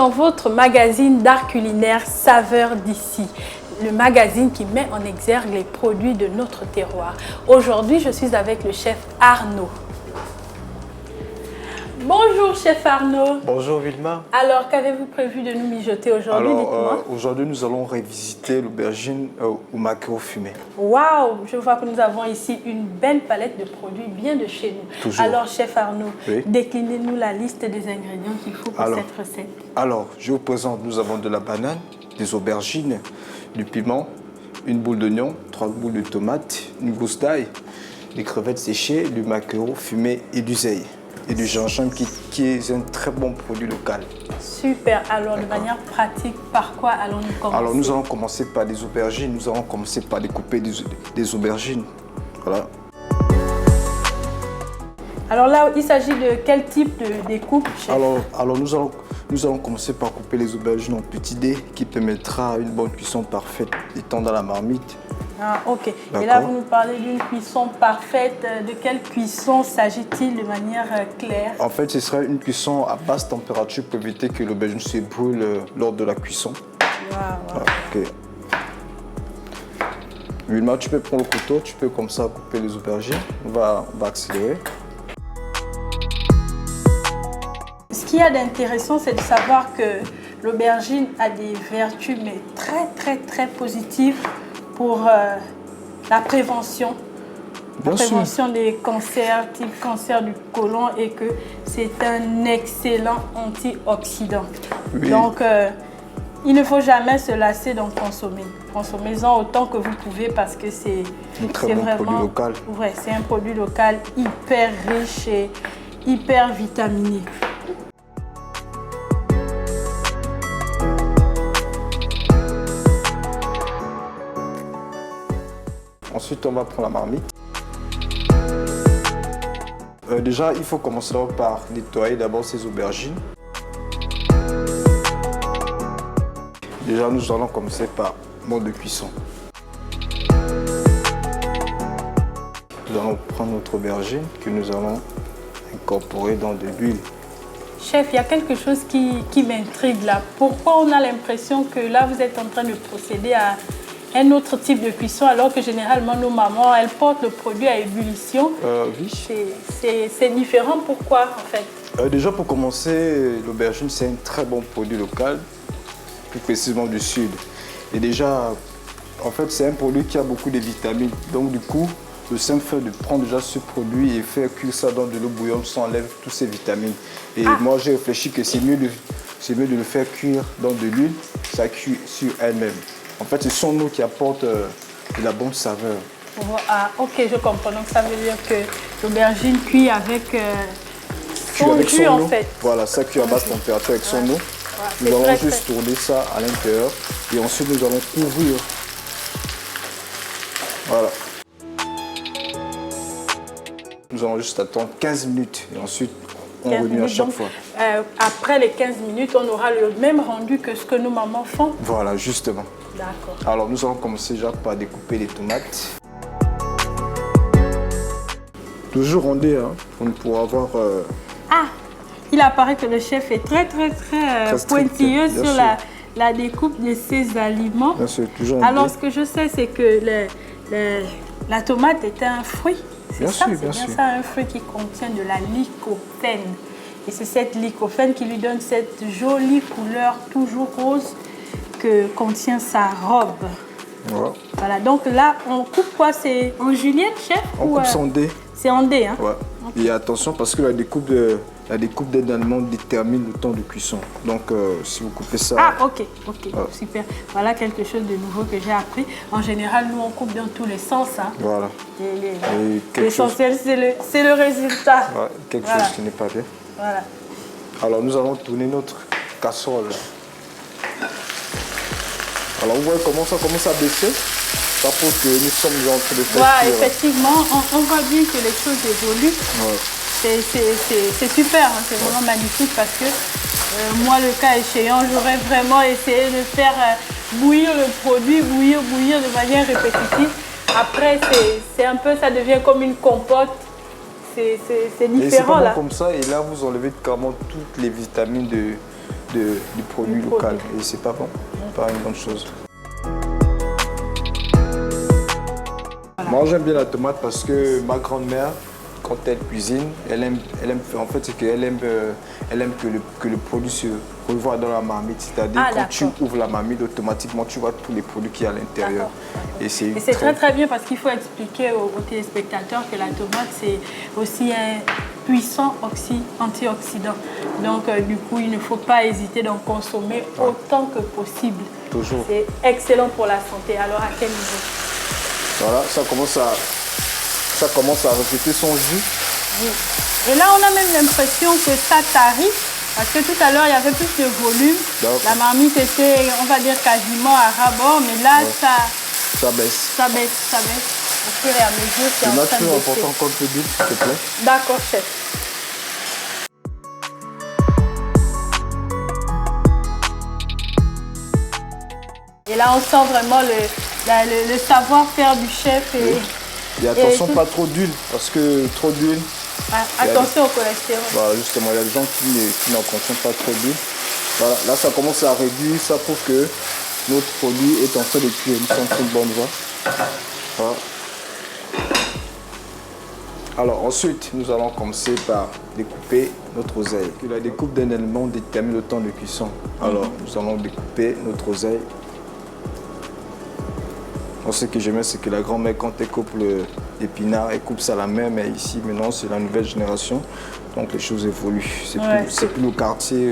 dans votre magazine d'art culinaire Saveurs d'ici, le magazine qui met en exergue les produits de notre terroir. Aujourd'hui, je suis avec le chef Arnaud. Bonjour chef Arnaud. Bonjour Vilma. Alors, qu'avez-vous prévu de nous mijoter aujourd'hui? Dites-moi. Aujourd'hui, nous allons revisiter l'aubergine au maquereau fumé. Waouh, je vois que nous avons ici une belle palette de produits bien de chez nous. Toujours. Alors, chef Arnaud, Oui. déclinez-nous la liste des ingrédients qu'il faut pour cette recette. Alors, je vous présente, nous avons de la banane, des aubergines, du piment, une boule d'oignon, 3 boules de tomates, une gousse d'ail, des crevettes séchées, du maquereau fumé et du zèle. Et du gingembre qui est un très bon produit local. Super. Alors, de manière pratique, par quoi allons-nous commencer? Alors, nous allons commencer par des aubergines. Nous allons commencer par découper des aubergines. Voilà. Alors là, il s'agit de quel type de découpe, chef? Alors nous allons commencer par couper les aubergines en petits dés qui permettra une bonne cuisson parfaite étant dans la marmite. Ah, ok. Et là, vous nous parlez d'une cuisson parfaite. De quelle cuisson s'agit-il de manière claire? En fait, ce sera une cuisson à basse température pour éviter que l'aubergine se brûle lors de la cuisson. Wow. Ok. Vilma, tu peux prendre le couteau, tu peux comme ça couper les aubergines. On va accélérer. Ce qu'il y a d'intéressant, c'est de savoir que l'aubergine a des vertus mais très positives pour la prévention. Bien sûr. Prévention des cancers, type cancer du côlon, et que c'est un excellent antioxydant. Oui. Donc, il ne faut jamais se lasser d'en consommer. Consommez-en autant que vous pouvez parce que c'est Très bon produit local. Ouais, c'est un produit local hyper riche et hyper vitaminé. Ensuite, on va prendre la marmite. Déjà, il faut commencer par nettoyer d'abord ces aubergines. Déjà, nous allons commencer par mode de cuisson. Nous allons prendre notre aubergine que nous allons incorporer dans de l'huile. Chef, il y a quelque chose qui m'intrigue là. Pourquoi on a l'impression que là, vous êtes en train de procéder à un autre type de cuisson, alors que généralement nos mamans, elles portent le produit à ébullition? Oui. C'est différent. Pourquoi en fait? Déjà pour commencer, l'aubergine c'est un très bon produit local, plus précisément du sud. Et déjà, en fait c'est un produit qui a beaucoup de vitamines. Donc du coup, le simple fait de prendre déjà ce produit et faire cuire ça dans de l'eau bouillante, ça enlève toutes ces vitamines. Et moi j'ai réfléchi que c'est mieux de le faire cuire dans de l'huile, ça cuit sur elle-même. En fait, ce sont nous qui apportent de la bonne saveur. Ah, ok, je comprends. Donc, ça veut dire que l'aubergine cuit avec son jus, en fait. Voilà, ça cuit à basse température avec son eau. Nous allons juste tourner ça à l'intérieur et ensuite nous allons couvrir. Voilà. Nous allons juste attendre 15 minutes et ensuite on remue à chaque fois. Après les 15 minutes, on aura le même rendu que ce que nos mamans font. Voilà, justement. D'accord. Alors nous allons commencer déjà par découper les tomates. Toujours rondé, hein, pour avoir... Ah, il apparaît que le chef est très pointilleux sur la découpe de ses aliments. Bien sûr, toujours rondé. Alors ce que je sais, c'est que la tomate est un fruit. C'est ça, un fruit qui contient de la lycopène. Et c'est cette lycopène qui lui donne cette jolie couleur toujours rose que contient sa robe. Voilà. Voilà, donc là, on coupe quoi? C'est en julienne, chef? On coupe ça en dés. C'est en dés, hein? Ouais. Okay. Et attention parce que la découpe d'aide allemande détermine le temps de cuisson. Donc, si vous coupez ça... Ah, ok, super. Voilà quelque chose de nouveau que j'ai appris. En général, nous, on coupe dans tous les sens. Hein. Voilà. L'essentiel, c'est le résultat. Ouais, quelque chose qui n'est pas bien. Voilà. Alors, nous allons tourner notre casserole. Alors, vous voyez comment ça commence à baisser? Ça prouve que nous sommes en train de faire cuire. Effectivement, on voit bien que les choses évoluent. Ouais. C'est super, hein, c'est vraiment magnifique parce que moi, le cas échéant, j'aurais vraiment essayé de faire bouillir le produit, bouillir de manière répétitive. Après, c'est un peu, ça devient comme une compote. C'est différent. Et c'est pas là. Comme ça, et là, vous enlevez carrément toutes les vitamines du produit local. Et c'est pas bon, pas une bonne chose. Voilà. Moi j'aime bien la tomate parce que ma grand-mère, quand elle cuisine, elle aime en fait c'est qu'elle aime, que le produit se revoie dans la marmite. C'est-à-dire quand tu ouvres la marmite, automatiquement tu vois tous les produits qu'il y a à l'intérieur. Et c'est très bien parce qu'il faut expliquer aux téléspectateurs que la tomate c'est aussi un puissant antioxydant. Donc du coup il ne faut pas hésiter d'en consommer autant que possible. Toujours. C'est excellent pour la santé. Alors à quel niveau? Voilà, ça commence à refléter son jus. Oui. Et là, on a même l'impression que ça tarit, parce que tout à l'heure, il y avait plus de volume. La marmite était, on va dire, quasiment à ras-bord, mais là, ça baisse. Ça baisse. Au fur et à mesure, c'est en train de baisser. important qu'on te dise, s'il te plaît. D'accord, chef. Et là, on sent vraiment le savoir-faire du chef. Et attention, pas trop d'huile, parce que trop d'huile... attention au cholestérol. Voilà, justement, il y a des gens qui n'en consomment pas trop d'huile. Voilà, là, ça commence à réduire, ça prouve que notre produit est en train de cuire. Nous sommes sur une bonne voie. Voilà. Alors, ensuite, nous allons commencer par découper notre oseille. La découpe d'un élément détermine le temps de cuisson. Alors, nous allons découper notre oseille. Ce que j'aimais, c'est que la grand-mère, quand elle coupe l'épinard, elle coupe ça à la main, mais ici, maintenant, c'est la nouvelle génération. Donc, les choses évoluent. C'est plus le quartier,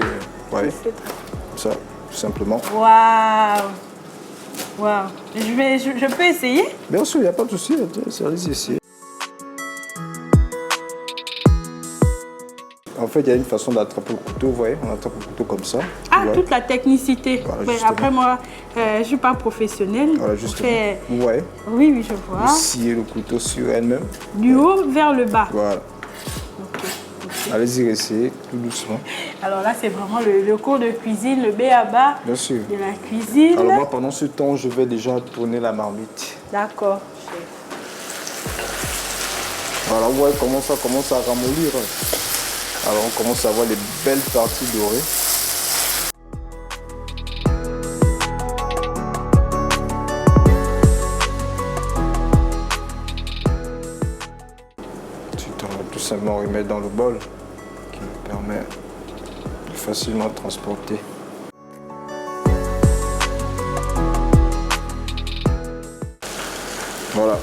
ça, tout simplement. Waouh! Je peux essayer? Bien sûr, il n'y a pas de souci. Allez-y essayer. En fait, il y a une façon d'attraper le couteau, vous voyez, on attrape le couteau comme ça. Toute la technicité. Voilà, après, moi, je ne suis pas professionnelle. Voilà, justement. Oui, je vois. Vous sciez le couteau sur elle-même. Du haut vers le bas. Voilà. Allez-y, essayez, tout doucement. Alors là, c'est vraiment le cours de cuisine, le b.a.-ba de la cuisine. Alors moi, pendant ce temps, je vais déjà tourner la marmite. D'accord. Voilà, vous voyez comment ça commence à ramollir. Alors on commence à voir les belles parties dorées. Ensuite, on va tout simplement remettre dans le bol qui nous permet de facilement transporter. Voilà.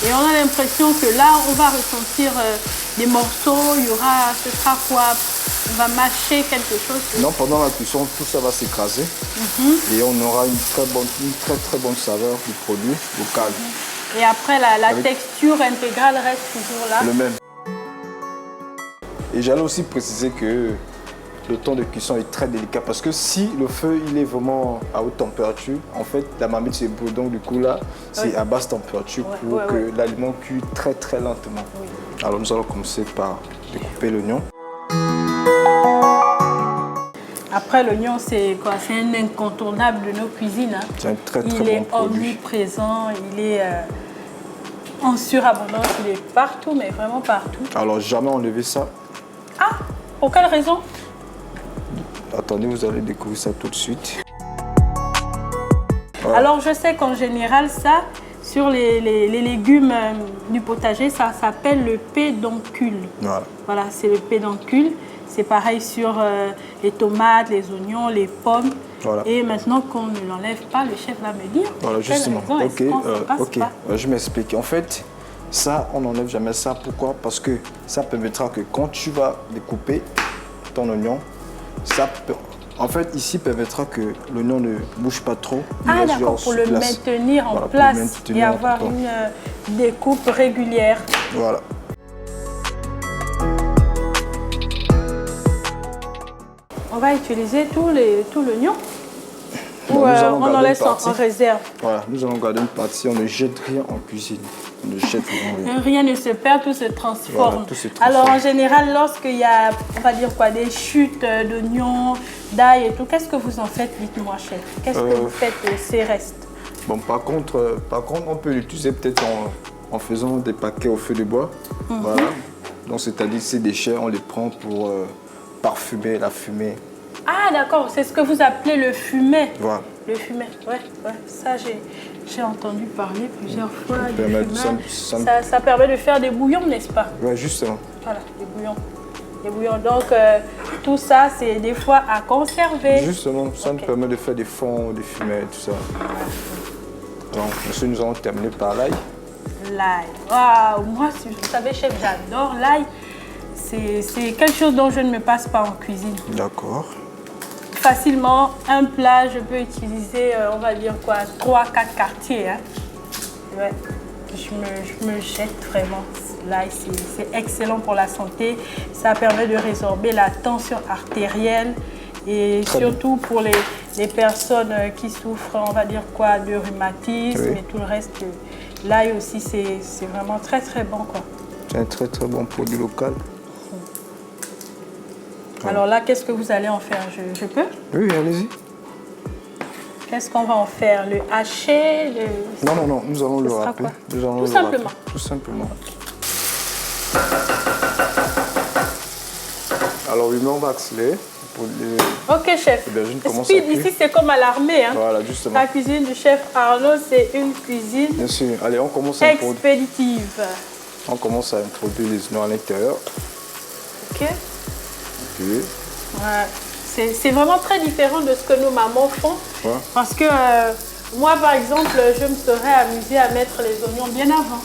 Et on a l'impression que là, on va ressentir des morceaux, ce sera quoi? On va mâcher quelque chose. Non, pendant la cuisson, tout ça va s'écraser et on aura une très bonne saveur du produit local. Et après, la texture intégrale reste toujours là. Le même. Et j'allais aussi préciser que le temps de cuisson est très délicat parce que si le feu il est vraiment à haute température, en fait la marmite se brûle. Donc du coup là, c'est à basse température pour que l'aliment cuit très lentement. Alors nous allons commencer par découper l'oignon. Après l'oignon, c'est quoi? C'est un incontournable de nos cuisines. Hein. C'est un très bon produit. Il est omniprésent, il est en surabondance, il est partout, mais vraiment partout. Alors jamais enlever ça. Ah, pour quelle raison? Attendez, vous allez découvrir ça tout de suite. Voilà. Alors je sais qu'en général, ça, sur les légumes du potager, ça s'appelle le pédoncule. Voilà, c'est le pédoncule. C'est pareil sur les tomates, les oignons, les pommes. Voilà. Et maintenant qu'on ne l'enlève pas, le chef va me dire. Voilà, justement. Ok, je m'explique. En fait, ça, on n'enlève jamais ça. Pourquoi? Parce que ça permettra que quand tu vas découper ton oignon, en fait, ici permettra que l'oignon ne bouge pas trop. Ah d'accord, pour le maintenir en place et avoir une découpe régulière. Voilà. On va utiliser tout l'oignon ou on en laisse en réserve? Voilà, nous allons garder une partie, on ne jette rien en cuisine. On ne jette rien. Rien ne se perd, tout se transforme. Voilà, tout se transforme. Alors en général, lorsqu'il y a, on va dire quoi, des chutes d'oignons, d'ail et tout, qu'est-ce que vous en faites? Dites-moi, chef. Qu'est-ce que vous faites de ces restes? Bon, par contre, on peut l'utiliser peut-être en faisant des paquets au feu de bois. Voilà. Donc c'est-à-dire ces déchets, on les prend pour parfumer la fumée. Ah d'accord, c'est ce que vous appelez le fumet. Voilà. Le fumet, ouais. Ça j'ai entendu parler plusieurs fois. Ça permet de faire des bouillons, n'est-ce pas? Oui, justement. Voilà, des bouillons. Des bouillons. Donc tout ça, c'est des fois à conserver. Justement, ça nous permet de faire des fonds, des fumets, tout ça. Donc, monsieur, nous allons terminer par l'ail. L'ail. Waouh, moi, si vous savez, chef, j'adore l'ail. C'est quelque chose dont je ne me passe pas en cuisine. D'accord. Facilement, un plat, je peux utiliser, on va dire quoi, 3-4 quartiers. Hein. Ouais. Je me jette vraiment. L'ail, c'est excellent pour la santé. Ça permet de résorber la tension artérielle et surtout pour les personnes qui souffrent, on va dire quoi, de rhumatisme et tout le reste. L'ail aussi, c'est vraiment très très bon, quoi. C'est un très très bon produit local. Alors là, qu'est-ce que vous allez en faire? Je peux? Oui, allez-y. Qu'est-ce qu'on va en faire? Le hacher? Non, nous allons le râper. Tout simplement. Tout simplement. Alors, oui, mais on va accélérer. Ok, chef. Speed, ici, c'est comme à l'armée. Hein. Voilà, justement. La cuisine du chef Arnaud, c'est une cuisine bien sûr. Allez, on commence expéditive. On commence à introduire les oignons à l'intérieur. Ok. Ouais. C'est vraiment très différent de ce que nos mamans font. Ouais. Parce que moi, par exemple, je me serais amusée à mettre les oignons bien avant.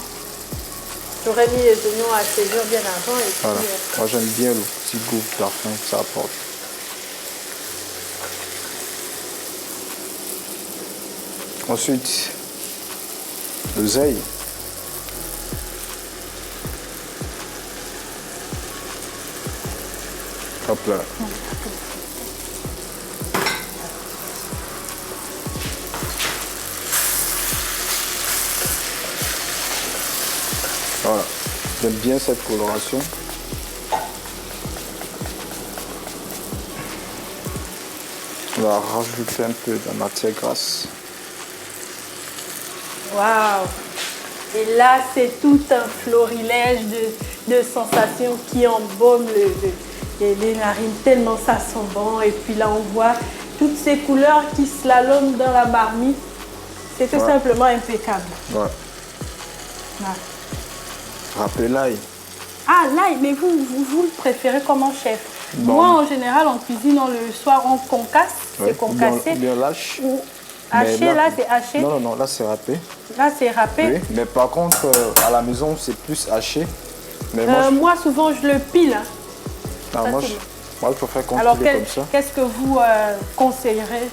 J'aurais mis les oignons à saisir bien avant. Et voilà. puis, moi, j'aime bien le petit goût parfum que ça apporte. Ensuite, l'oseille. Hop là. Voilà. J'aime bien cette coloration. On va rajouter un peu de matière grasse. Waouh! Et là, c'est tout un florilège de sensations qui embaument les narines, tellement ça sent bon. Et puis là, on voit toutes ces couleurs qui slaloment dans la marmite. C'est tout simplement impeccable. Ouais. Râper l'ail. Ah, l'ail, mais vous le préférez comment, chef? Bon. Moi, en général, en cuisine, le soir, on concasse. C'est concassé. Bien lâche. Ou haché, là, c'est haché. Non, là, c'est râpé. Là, c'est râpé. Oui, mais par contre, à la maison, c'est plus haché. Mais moi, souvent, je le pile. Non, moi, je préfère qu'on alors, comme ça. Qu'est-ce que vous conseillerez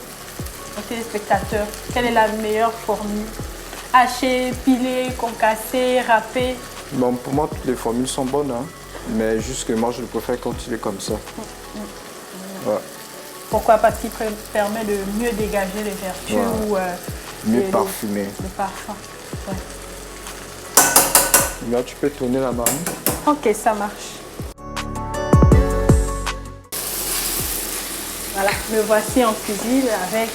aux téléspectateurs? Quelle est la meilleure formule? Haché, pilé, concassé, râpé? Bon, pour moi, toutes les formules sont bonnes, hein, mais juste que moi, je le préfère quand il est comme ça. Ouais. Pourquoi? Parce qu'il permet de mieux dégager les vertus ou mieux parfumer. Le parfum. Ouais. Là, tu peux tourner la marmite. Ok, ça marche. Voilà, me voici en cuisine avec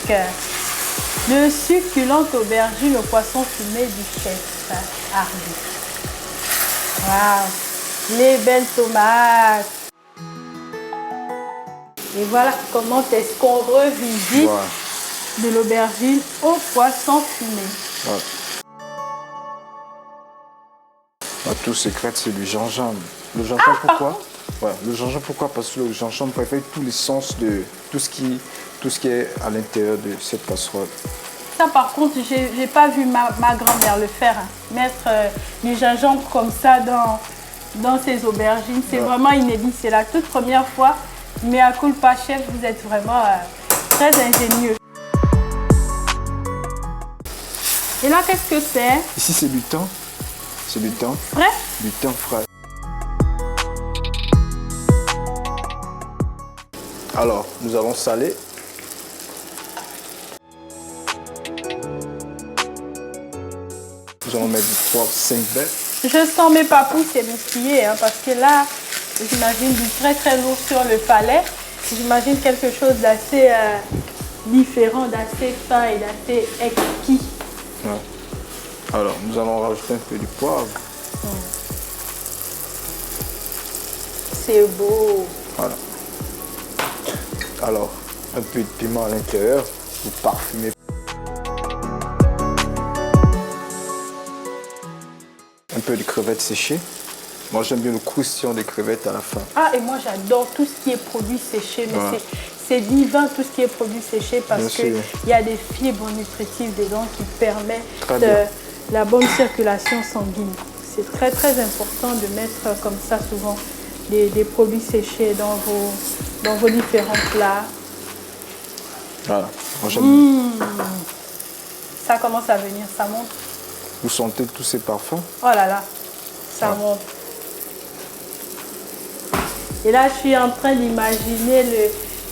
le succulent aubergine au poisson fumé du chef Arnaud. Waouh, les belles tomates. Et voilà comment est-ce qu'on revisite de l'aubergine au poisson fumé. Ouais. Tout secret, c'est du gingembre. Le gingembre, pourquoi? Le gingembre, pourquoi? Parce que le gingembre préfère tous les sens de tout ce qui est à l'intérieur de cette casserole. Ça, par contre, j'ai pas vu ma grand-mère le faire. Hein. Mettre du gingembre comme ça dans ses aubergines, c'est vraiment inédit. C'est la toute première fois. Mais à culpa, chef, vous êtes vraiment très ingénieux. Et là, qu'est-ce que c'est? Ici, c'est du thym. C'est du thym. Frais? Du thym frais. Alors, nous allons saler. Nous allons mettre 3-5 baies. Je sens mes papous s'émoustiller, hein, parce que là, j'imagine du très très lourd sur le palais. J'imagine quelque chose d'assez différent, d'assez fin et d'assez exquis. Alors, nous allons rajouter un peu du poivre. C'est beau. Voilà. Alors, un peu de piment à l'intérieur pour parfumer. Un peu de crevettes séchées. Moi, j'aime bien le croustillant des crevettes à la fin. Ah, et moi, j'adore tout ce qui est produit séché. Mais Voilà. c'est divin, tout ce qui est produit séché, parce Bien sûr. qu'il y a des fibres nutritives dedans qui permettent Très bien. la bonne circulation sanguine. C'est très, très important de mettre comme ça souvent des produits séchés dans vos différents plats. Voilà. Moi, j'aime bien. Ça commence à venir, ça monte. Vous sentez tous ces parfums? Oh là là, ça monte. Et là, je suis en train d'imaginer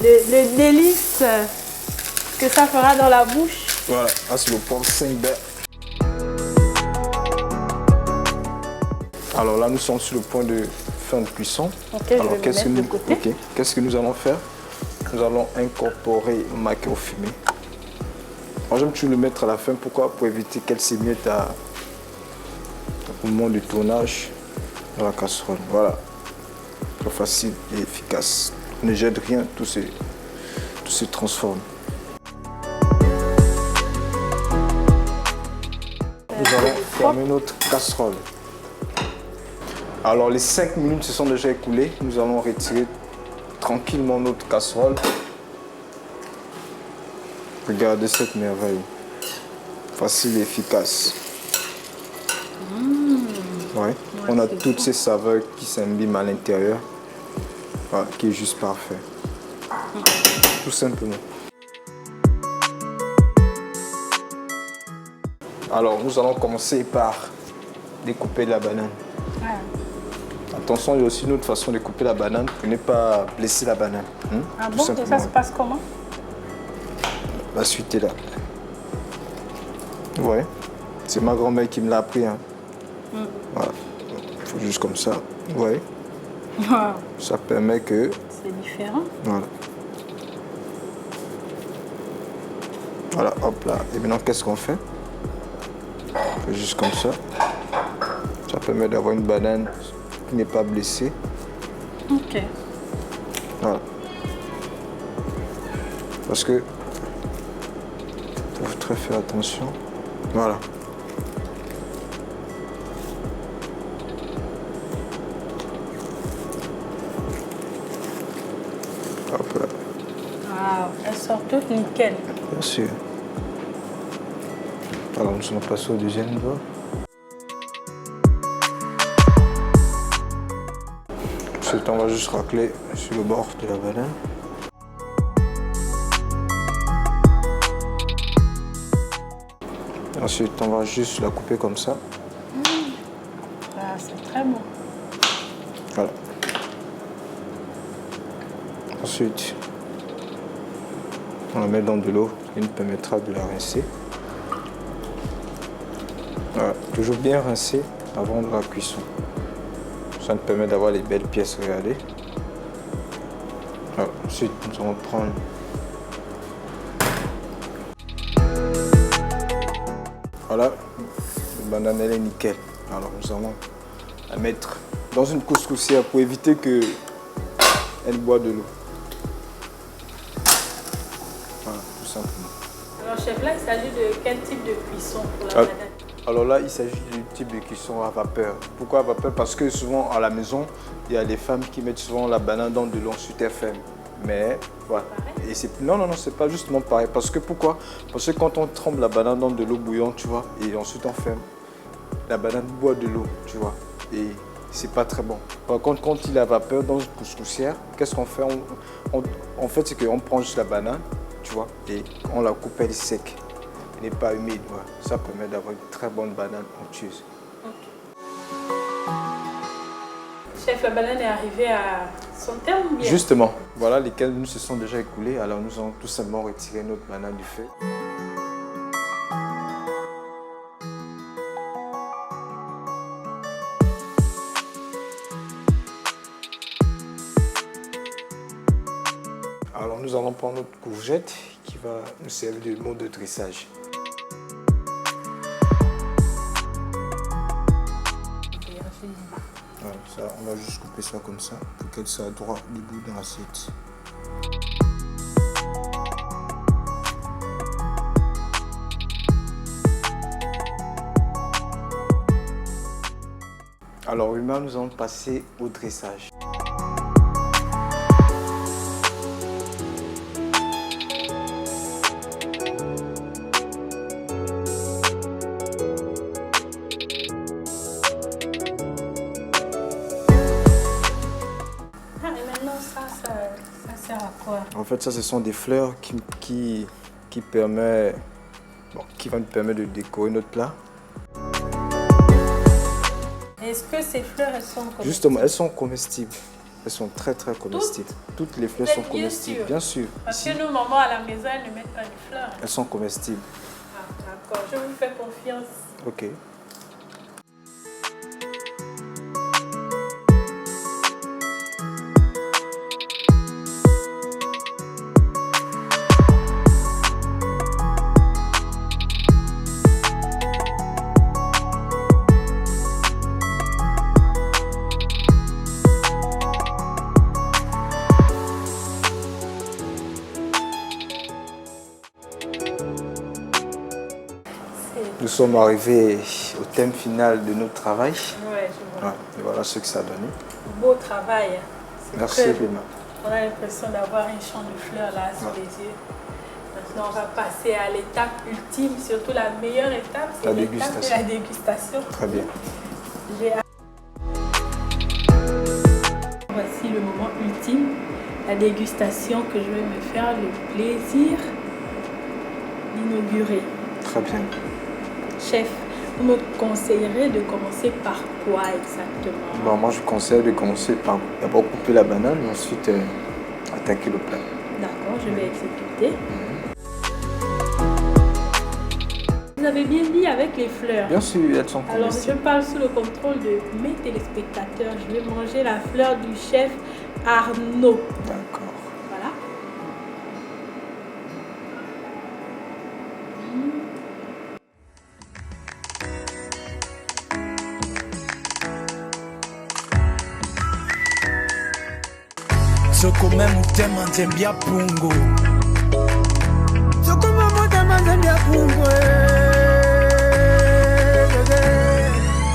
le délice que ça fera dans la bouche. Voilà. Ah, c'est le poivre Saint-Hubert. Alors là, nous sommes sur le point de fin de cuisson. Ok, je vais me mettre de côté. Ok. Qu'est-ce que nous allons faire? Nous allons incorporer le maquereau fumé. Moi, j'aime toujours le mettre à la fin. Pourquoi? Pour éviter qu'elle s'émiette au moment du tournage dans la casserole. Voilà. Très facile et efficace. On ne jette rien, tout se transforme. Nous allons fermer notre casserole. Alors les 5 minutes se sont déjà écoulées. Nous allons retirer tranquillement notre casserole. Regardez cette merveille. Facile et efficace. Ouais. On a toutes ces saveurs qui s'imbibent à l'intérieur. Voilà, qui est juste parfait. Tout simplement. Alors nous allons commencer par découper la banane. Attention, il y a aussi une autre façon de couper la banane pour ne pas blesser la banane. Ah Tout bon? Et simplement. ça se passe comment? La suite est là. Ouais, c'est ma grand-mère qui me l'a appris. Voilà, il faut juste comme ça. Ouais, Wow. ça permet que... C'est différent. Voilà. Voilà, hop là. Et maintenant, qu'est-ce qu'on fait? On fait juste comme ça. Ça permet d'avoir une banane qui n'est pas blessée. Ok. Voilà. Parce que il faut très faire attention. Voilà. Hop là. Wow. Elles sortent toutes nickel. Bien sûr. Alors nous allons passer au deuxième niveau. Ensuite, on va juste racler sur le bord de la banane. Ensuite, on va juste la couper comme ça. Ah, c'est très bon. Voilà. Ensuite, on la met dans de l'eau qui nous permettra de la rincer. Voilà. Toujours bien rincer avant de la cuisson. Ça nous permet d'avoir les belles pièces, regardez. Voilà. Ensuite, nous allons prendre voilà, la banane elle est nickel. Alors nous allons la mettre dans une couscoussière pour éviter qu'elle boive de l'eau. Voilà, tout simplement. Alors, chef, là, il s'agit de quel type de cuisson pour la Ah. banane? Alors là, il s'agit du type de cuisson à vapeur. Pourquoi à vapeur? Parce que souvent à la maison, il y a des femmes qui mettent souvent la banane dans de l'eau sur terre ferme. Mais voilà. Et c'est non, c'est pas justement pareil. Parce que pourquoi? Parce que quand on trempe la banane dans de l'eau bouillante, tu vois, et ensuite on ferme, la banane boit de l'eau, tu vois. Et c'est pas très bon. Par contre, quand il est à vapeur dans une couscoussière, qu'est-ce qu'on fait? En fait, c'est qu'on prend juste la banane, tu vois, et on la coupe, elle est sec. Elle n'est pas humide, voilà. Ça permet d'avoir une très bonne banane onctueuse. Chef, la banane est arrivée à son terme ou bien? Justement, voilà lesquels nous se sont déjà écoulés. Alors nous allons tout simplement retirer notre banane du feu. Alors nous allons prendre notre courgette qui va nous servir de mode de dressage. Ça, on va juste couper ça comme ça pour qu'elle soit droit debout dans l'assiette. Alors, maintenant, nous allons passer au dressage. Ça sert à quoi? En fait, ça, ce sont des fleurs qui permettent, qui vont nous permettre de décorer notre plat. Est-ce que ces fleurs, elles sont comestibles? Justement, elles sont comestibles. Elles sont très comestibles. Toutes les fleurs sont comestibles, bien sûr. Parce Ici, que nos mamans à la maison, elles ne mettent pas de fleurs. elles sont comestibles. Ah, d'accord, je vous fais confiance. Ok. Nous sommes arrivés au thème final de notre travail. Ouais, je vois. Ouais, et voilà ce que ça a donné. Beau travail. Merci, Léna. On a l'impression d'avoir un champ de fleurs là sous les yeux. Maintenant, on va passer à l'étape ultime, surtout la meilleure étape, c'est l'étape de la dégustation. Très bien. Voici le moment ultime, la dégustation que je vais me faire le plaisir d'inaugurer. Très bien. Chef, vous me conseillerez de commencer par quoi exactement? Bon, moi, je conseille de commencer par d'abord couper la banane et ensuite attaquer le plat. D'accord, je vais exécuter. Vous avez bien dit avec les fleurs. Bien sûr, elles sont Alors, comestibles. je parle sous le contrôle de mes téléspectateurs. Je vais manger la fleur du chef Arnaud. D'accord. Voilà. Soko même tellement j'aime bien Pungo. Soko même tellement j'aime bien Pungo.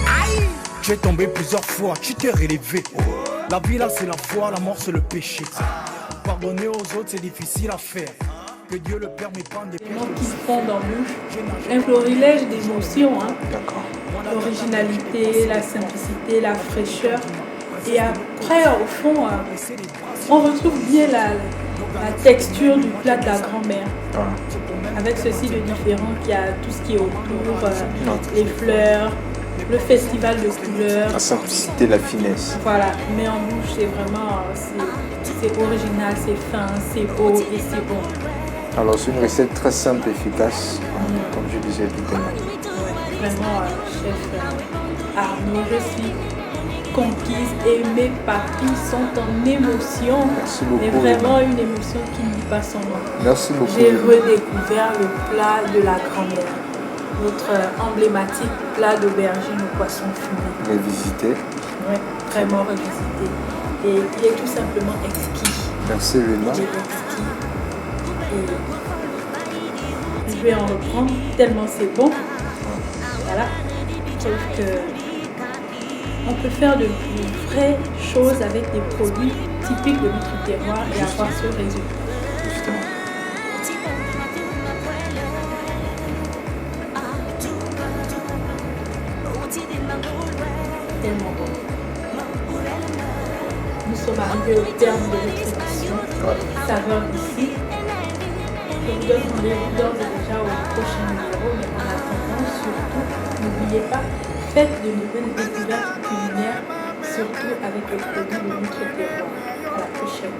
Aïe! Tu es tombé plusieurs fois, tu t'es relevé. La vie là c'est la foi, la mort c'est le péché. Pardonner aux autres c'est difficile à faire. Que Dieu le permet pas des Les mots qui fondent en bouche. Un florilège d'émotions. Hein. D'accord. L'originalité, la simplicité, la fraîcheur. Et après, au fond, on retrouve bien la texture du plat de la grand-mère. Ouais. Avec ceci de différent qu'il y a tout ce qui est autour, les fleurs, le festival de couleurs. La simplicité, la finesse. Voilà, mais en bouche, c'est vraiment, c'est original, c'est fin, c'est beau et c'est bon. Alors, c'est une recette très simple et efficace, comme je disais tout à l'heure. Ouais, vraiment, chef Arnaud, je suis conquise et mes papilles sont en émotion. Merci beaucoup. Mais vraiment une émotion qui ne dit pas son nom. Merci beaucoup. J'ai redécouvert le plat de la grand-mère, notre emblématique plat d'aubergine au poisson fumé. Revisité. Oui, vraiment revisité. Et il est tout simplement exquis. Merci, Léna. Il est exquis. Et je vais en reprendre tellement c'est bon. Voilà. Sauf que on peut faire de vraies choses avec des produits typiques de notre terroir et avoir ce résultat. Justement. Tellement bon. Nous sommes arrivés au terme de notre émission. Saveur ici. Je vous donne rendez-vous d'ores et déjà au prochain numéro, mais en attendant, surtout, n'oubliez pas, faites de nouvelles découvertes culinaires, surtout avec les produits de notre terroir. À la prochaine.